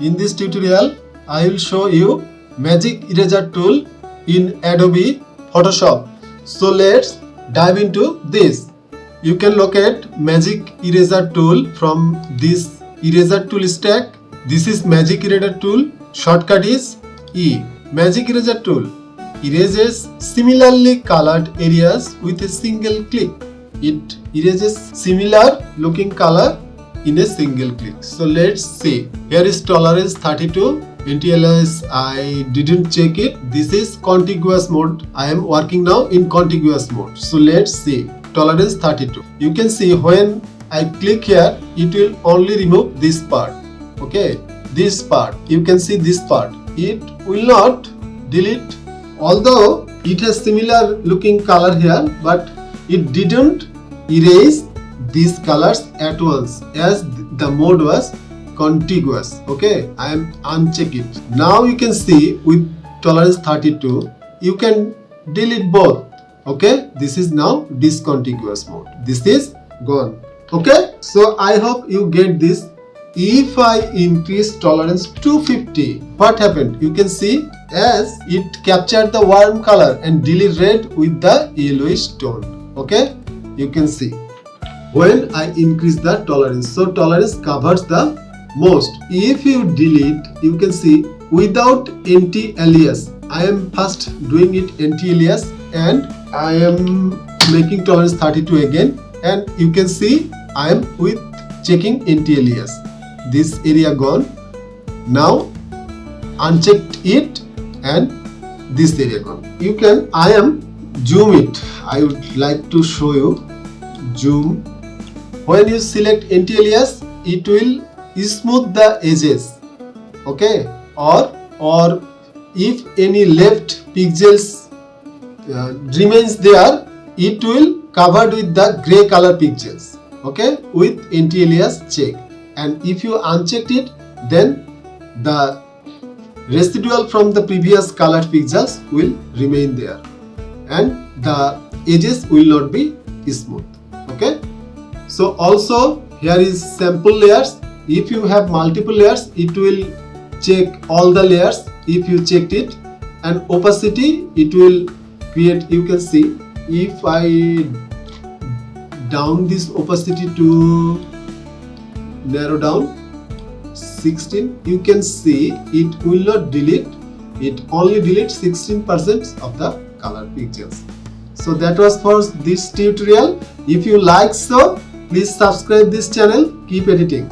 In this tutorial, I will show you magic eraser tool in Adobe Photoshop. So let's dive into this. You can locate magic eraser tool from this eraser tool stack. This is magic eraser tool. Shortcut is E. Magic eraser tool erases similarly colored areas with a single click. It erases similar looking color in a single click. So let's see. Here is tolerance 32. Anti-alias I didn't check it. This is contiguous mode. I am working now in contiguous mode. So let's see. Tolerance 32. You can see when I click here, it will only remove this part. Okay, this part. You can see this part. It will not delete. Although it has similar looking color here, but it didn't erase these colors at once as the mode was contiguous. Okay, I am uncheck it. Now you can see with tolerance 32, you can delete both. Okay, this is now discontiguous mode. This is gone. Okay, so I hope you get this. If I increase tolerance to 50, what happened? You can see as it captured the warm color and delete red with the yellowish tone. Okay, you can see when I increase the tolerance. So tolerance covers the most. If you delete, you can see without anti-alias. I am first doing it anti-alias and I am making tolerance 32 again, and you can see I am with checking anti-alias. This area gone. Now unchecked it and this area gone. You can, I am zoom it. I would like to show you. Zoom. When you select anti-alias, it will smooth the edges. Okay, or if any left pixels remains there, it will covered with the gray color pixels. Okay, with anti-alias check. And if you unchecked it, then the residual from the previous colored pixels will remain there and the edges will not be smooth. Okay, so also here is sample layers. If you have multiple layers, it will check all the layers if you checked it, and opacity it will create. You can see if I down this opacity to narrow down 16, you can see it will not delete, it only deletes 16% of the color pixels. So that was for this tutorial. If you like so, please subscribe this channel. Keep editing.